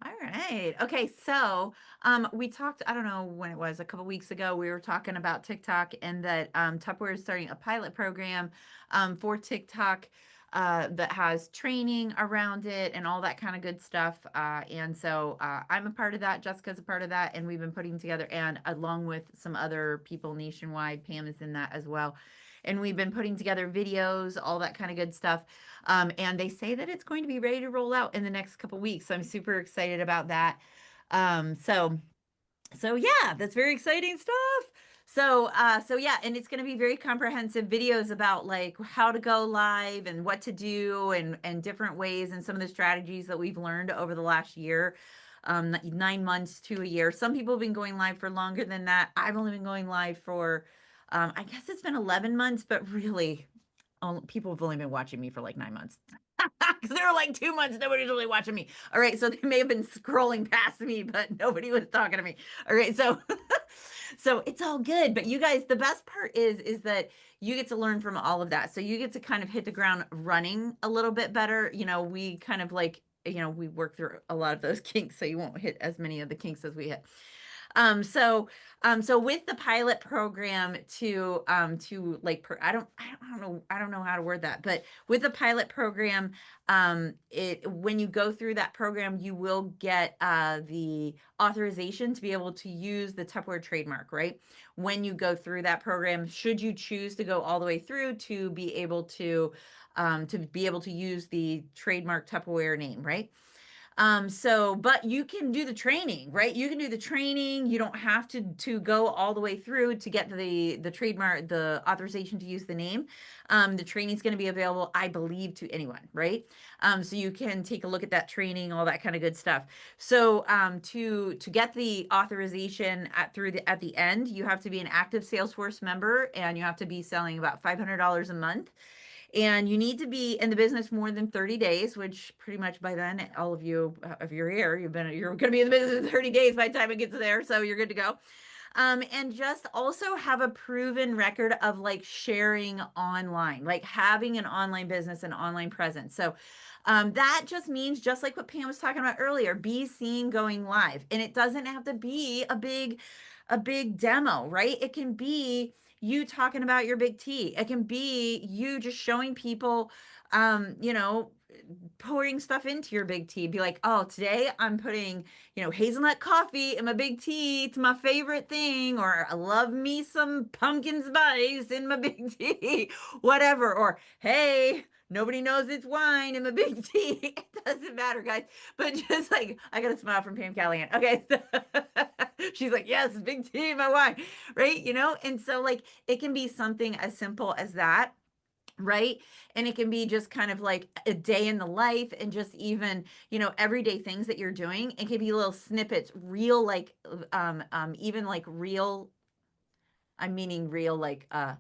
All right. Okay. So, we talked, I don't know when it was, a couple weeks ago, we were talking about TikTok and that Tupperware is starting a pilot program for TikTok that has training around it and all that kind of good stuff. And so I'm a part of that. Jessica's a part of that. And we've been putting together, and along with some other people nationwide, Pam is in that as well. And we've been putting together videos, all that kind of good stuff. And they say that it's going to be ready to roll out in the next couple weeks. So I'm super excited about that. Um, so so yeah, that's very exciting stuff. So yeah, and it's going to be very comprehensive videos about like how to go live and what to do and different ways and some of the strategies that we've learned over the last year. 9 months to a year. Some people have been going live for longer than that. I've only been going live for, I guess it's been 11 months, but really, people have only been watching me for like 9 months. Because they were like 2 months, nobody's really watching me. All right, so they may have been scrolling past me, but nobody was talking to me. All right, so so it's all good. But you guys, the best part is that you get to learn from all of that. So you get to kind of hit the ground running a little bit better. We kind of like, we work through a lot of those kinks, so you won't hit as many of the kinks as we hit. So with the pilot program to like, I don't know how to word that, but with the pilot program, when you go through that program, you will get the authorization to be able to use the Tupperware trademark, right? When you go through that program, should you choose to go all the way through to be able to use the trademark Tupperware name, right? But you can do the training, right? You can do the training. You don't have to go all the way through to get the trademark, the authorization to use the name. The training is going to be available, I believe, to anyone, right? So you can take a look at that training, all that kind of good stuff. So to get the authorization at the end, you have to be an active Salesforce member, and you have to be selling about $500 a month, and you need to be in the business more than 30 days, which pretty much by then, all of you, if you're here, you're going to be in the business in 30 days by the time it gets there. So you're good to go. And just also have a proven record of like sharing online, like having an online business and online presence. So that just means, just like what Pam was talking about earlier, be seen going live. And it doesn't have to be a big demo, right? It can be you talking about your big T. It can be you just showing people, um, you know, pouring stuff into your big tea. Be like, oh, today I'm putting, hazelnut coffee in my big tea. It's my favorite thing. Or I love me some pumpkin spice in my big tea, whatever. Or, hey, nobody knows it's wine in my big tea. It doesn't matter, guys. But just like, I got a smile from Pam Callahan. Okay. She's like, yes, big tea in my wine. Right. And so, like, it can be something as simple as that, right? And it can be just kind of like a day in the life, and just even, everyday things that you're doing. It can be little snippets, real, like, even like real, I'm meaning real, like a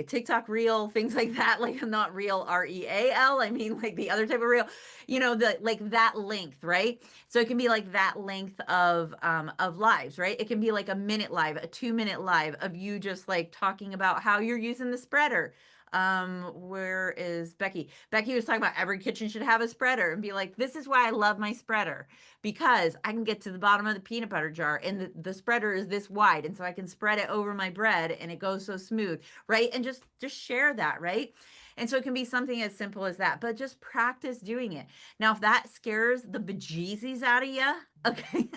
TikTok reel, things like that. Like, not real REAL. I mean like the other type of reel, the like that length, right? So it can be like that length of lives, right? It can be like a minute live, a 2 minute live of you just like talking about how you're using the spreader. Where is Becky? Becky was talking about every kitchen should have a spreader, and be like, this is why I love my spreader, because I can get to the bottom of the peanut butter jar, and the spreader is this wide, and so I can spread it over my bread and it goes so smooth, right? And just share that, right? And so it can be something as simple as that, but just practice doing it. Now, if that scares the bejesus out of you, okay,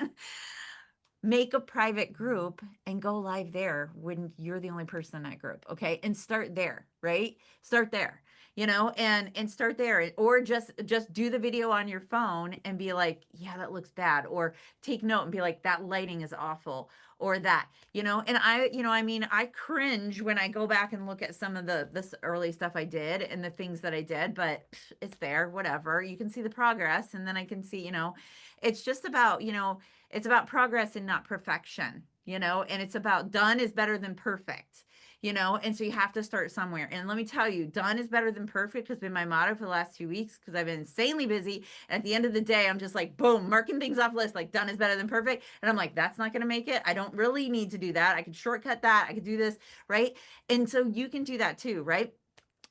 make a private group and go live there when you're the only person in that group, okay? And start there, right? Start there, and start there. Or just do the video on your phone and be like, yeah, that looks bad. Or take note and be like, that lighting is awful, or that, and I mean, I cringe when I go back and look at some of this early stuff I did and the things that I did, but it's there, whatever. You can see the progress, and then I can see, it's just about, it's about progress and not perfection, and it's about done is better than perfect, and so you have to start somewhere. And let me tell you, done is better than perfect has been my motto for the last 2 weeks, because I've been insanely busy. And at the end of the day, I'm just like, boom, marking things off list, like done is better than perfect. And I'm like, that's not going to make it. I don't really need to do that. I can shortcut that. I could do this, right? And so you can do that too, right?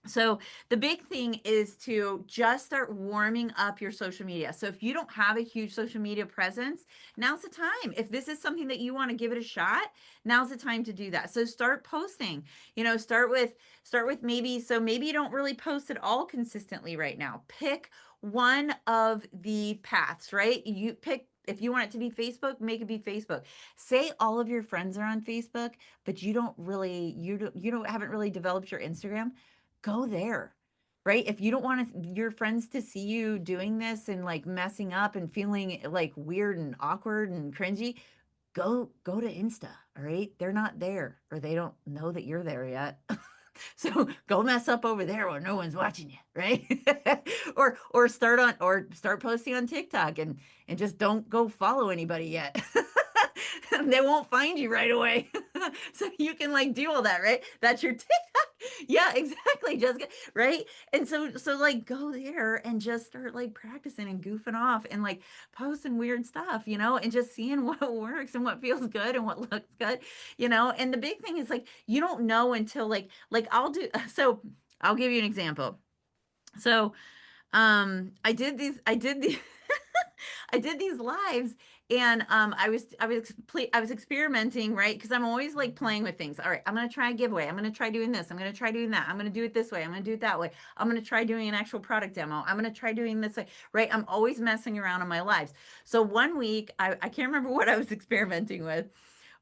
So the big thing is to just start warming up your social media. So if you don't have a huge social media presence, now's the time. If this is something that you want to give it a shot, now's the time to do that. So start posting. Start with maybe you don't really post at all consistently right now. Pick one of the paths, right? You pick if you want it to be Facebook, make it be Facebook. Say all of your friends are on Facebook, but you don't haven't really developed your Instagram, go there, right? If you don't want your friends to see you doing this and like messing up and feeling like weird and awkward and cringy, go to Insta, all right? They're not there, or they don't know that you're there yet. So go mess up over there where no one's watching you, right? Or start posting on TikTok and just don't go follow anybody yet. They won't find you right away. So you can like do all that, right? That's your TikTok. Yeah, exactly, Jessica, right? And so like go there and just start like practicing and goofing off and like posting weird stuff, and just seeing what works and what feels good and what looks good, And the big thing is like you don't know until like I'll do so I'll give you an example. So I did these I did these lives, and I was experimenting, right? Because I'm always like playing with things. All right, I'm gonna try a giveaway. I'm gonna try doing this. I'm gonna try doing that. I'm gonna do it this way. I'm gonna do it that way. I'm gonna try doing an actual product demo. I'm gonna try doing this way, right? I'm always messing around in my lives. So one week, I can't remember what I was experimenting with,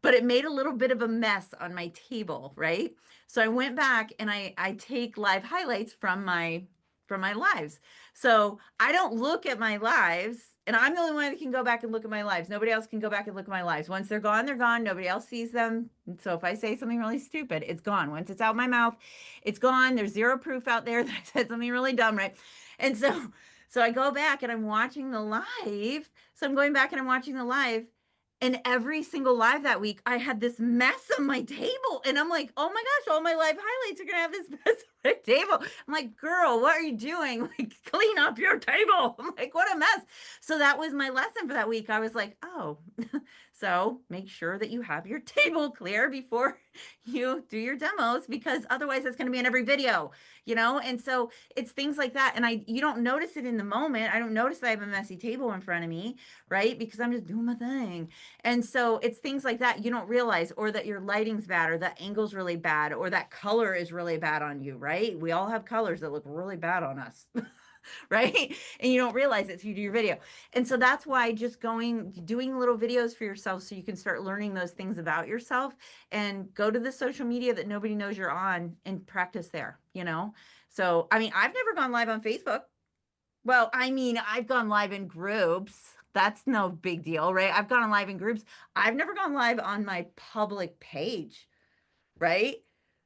but it made a little bit of a mess on my table, right? So I went back and I take live highlights from my lives. So I don't look at my lives, and I'm the only one that can go back and look at my lives. Nobody else can go back and look at my lives. Once they're gone, they're gone. Nobody else sees them. And so if I say something really stupid, it's gone. Once it's out my mouth, it's gone. There's zero proof out there that I said something really dumb, right? And so I go back and I'm watching the live. So I'm going back and I'm watching the live, and every single live that week, I had this mess on my table. And I'm like, oh my gosh, all my live highlights are going to have this mess on my table. I'm like, girl, what are you doing? Like, clean up your table. I'm like, what a mess. So that was my lesson for that week. I was like, oh, so make sure that you have your table clear before you do your demos, because otherwise it's going to be in every video, And so it's things like that. And you don't notice it in the moment. I don't notice that I have a messy table in front of me, right? Because I'm just doing my thing. And so it's things like that you don't realize, or that your lighting's bad, or that angle's really bad, or that color is really bad on you, right? We all have colors that look really bad on us. Right? And you don't realize it till you do your video. And so that's why just doing little videos for yourself so you can start learning those things about yourself, and go to the social media that nobody knows you're on and practice there. So, I mean, I've never gone live on Facebook. Well, I mean, I've gone live in groups. That's no big deal, right? I've gone live in groups. I've never gone live on my public page, right?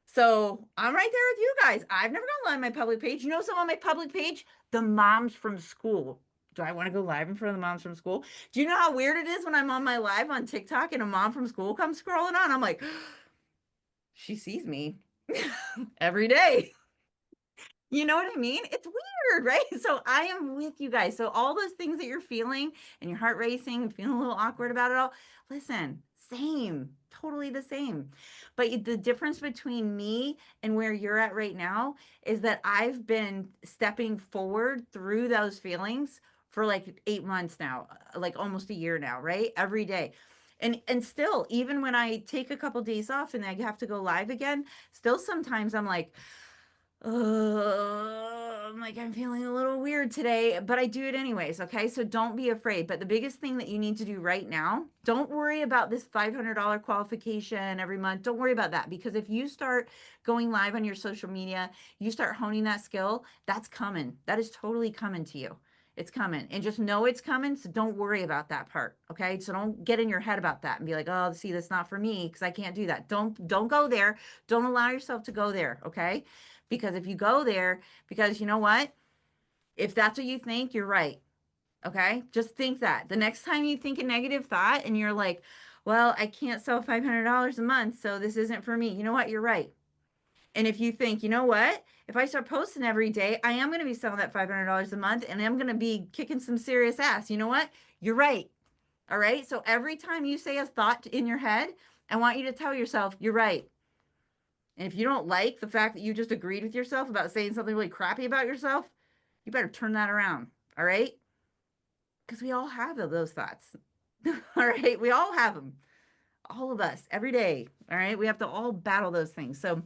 So I'm right there with you guys. I've never gone live on my public page. You know, some on my public page, the moms from school. Do I want to go live in front of the moms from school? Do you know how weird it is when I'm on my live on TikTok and a mom from school comes scrolling on? I'm like, she sees me every day. You know what I mean? It's weird, right? So I am with you guys. So all those things that you're feeling and your heart racing and feeling a little awkward about it all, listen, same, totally the same. But the difference between me and where you're at right now is that I've been stepping forward through those feelings for like 8 months now, like almost a year now, right? Every day. And still, even when I take a couple days off and I have to go live again, still sometimes I'm like, I'm like, I'm feeling a little weird today, but I do it anyways. Okay. So don't be afraid. But the biggest thing that you need to do right now, don't worry about this $500 qualification every month. Don't worry about that, because if you start going live on your social media, you start honing that skill, that's coming. That is totally coming to you. It's coming, and just know it's coming. So don't worry about that part. Okay. So don't get in your head about that and be like, oh, see, that's not for me because I can't do that. Don't go there. Don't allow yourself to go there. Okay. Because if you go there, because you know what? If that's what you think, you're right. Okay. Just think that. The next time you think a negative thought and you're like, well, I can't sell $500 a month, so this isn't for me. You know what? You're right. And if you think, you know what? If I start posting every day, I am going to be selling that $500 a month, and I'm going to be kicking some serious ass. You know what? You're right. All right. So every time you say a thought in your head, I want you to tell yourself, you're right. And if you don't like the fact that you just agreed with yourself about saying something really crappy about yourself, you better turn that around. All right. Because we all have those thoughts. All right. We all have them. All of us every day. All right. We have to all battle those things. So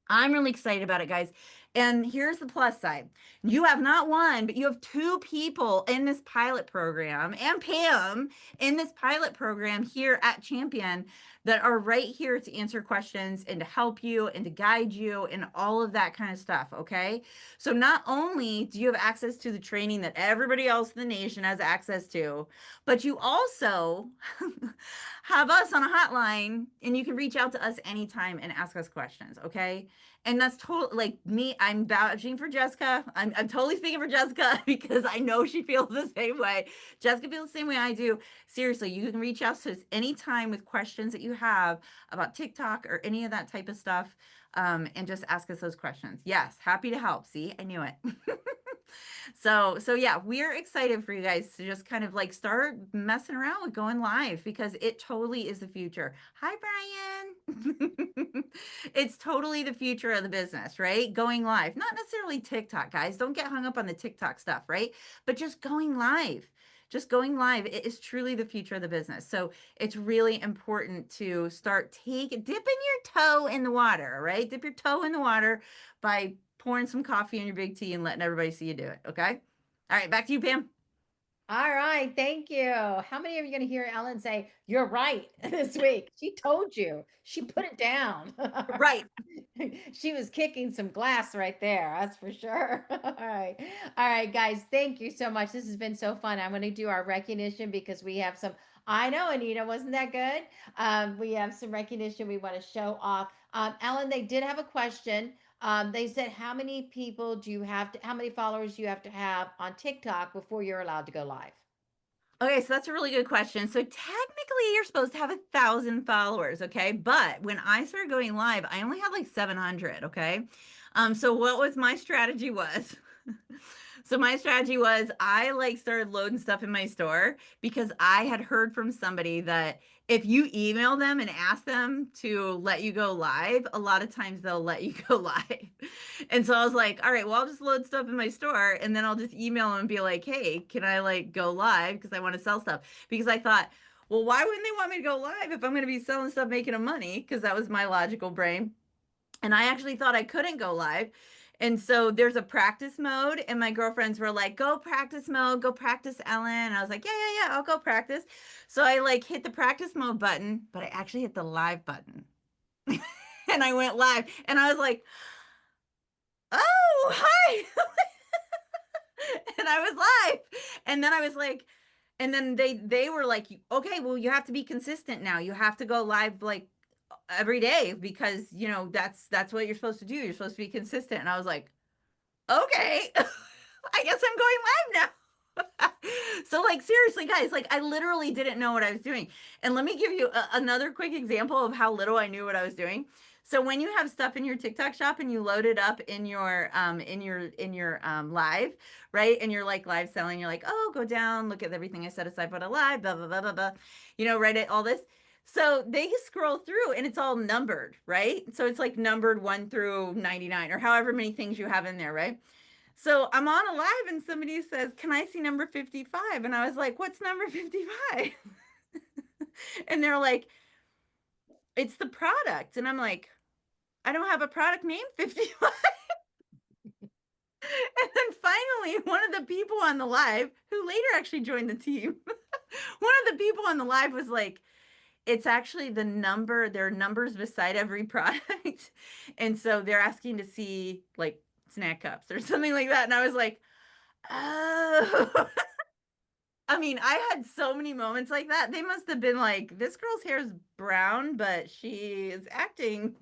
I'm really excited about it, guys. And here's the plus side. You have not one, but you have two people in this pilot program and Pam in this pilot program here at Champion that are right here to answer questions and to help you and to guide you and all of that kind of stuff. Okay. So not only do you have access to the training that everybody else in the nation has access to, but you also have us on a hotline and you can reach out to us anytime and ask us questions. Okay. And that's totally like me. I'm vouching for Jessica. I'm totally speaking for Jessica because I know she feels the same way. Jessica feels the same way I do. Seriously, you can reach out to us anytime with questions that you have about TikTok or any of that type of stuff, and just ask us those questions. Yes, happy to help. See, I knew it. So yeah, we're excited for you guys to just kind of like start messing around with going live because it totally is the future. Hi, Brian. It's totally the future of the business, right? Going live, not necessarily TikTok, guys. Don't get hung up on the TikTok stuff, right? But just going live. Just going live, it is truly the future of the business. So it's really important to start dipping your toe in the water, right? Dip your toe in the water by pouring some coffee in your big tea and letting everybody see you do it. Okay. All right. Back to you, Pam. All right, thank you. How many of you going to hear Ellen say, "You're right" this week? She told you. She put it down. Right. She was kicking some glass right there. That's for sure. All right. All right, guys, thank you so much. This has been so fun. I'm going to do our recognition because we have some. I know, Anita, wasn't that good? We have some recognition we want to show off. Ellen, they did have a question. They said, how many people do you have to, how many followers do you have to have on TikTok before you're allowed to go live? Okay, so that's a really good question. So technically, you're supposed to have 1,000 followers, okay? But when I started going live, I only had like 700, okay? So what was my strategy was? So my strategy was I like started loading stuff in my store because I had heard from somebody that if you email them and ask them to let you go live, a lot of times they'll let you go live. And so I was like, all right, well, I'll just load stuff in my store and then I'll just email them and be like, hey, can I like go live? Because I want to sell stuff. Because I thought, well, why wouldn't they want me to go live if I'm going to be selling stuff, making them money? Because that was my logical brain. And I actually thought I couldn't go live. And so there's a practice mode, and my girlfriends were like, go practice mode, go practice, Ellen. And I was like, yeah, I'll go practice. So I like hit the practice mode button, but I actually hit the live button. And I went live, and I was like, oh, hi. And I was live. And then I was like, and then they were like, okay, well, you have to be consistent now. You have to go live like every day because that's what you're supposed to do. You're supposed to be consistent. And I was like, okay, I guess I'm going live now. So like seriously guys, like I literally didn't know what I was doing. And let me give you another quick example of how little I knew what I was doing. So when you have stuff in your TikTok shop and you load it up in your live, right? And you're like live selling, you're like, oh, go down, look at everything I set aside for the live, blah blah blah blah blah. Right at all this. So they scroll through and it's all numbered, right? So it's like numbered 1 through 99 or however many things you have in there, right? So I'm on a live and somebody says, can I see number 55? And I was like, what's number 55? And they're like, it's the product. And I'm like, I don't have a product named 55. And then finally, one of the people on the live, who later actually joined the team, one of the people on the live was like, it's actually the number, there are numbers beside every product. And so they're asking to see like snack cups or something like that. And I was like, oh. I mean, I had so many moments like that. They must have been like, this girl's hair is brown, but she is acting.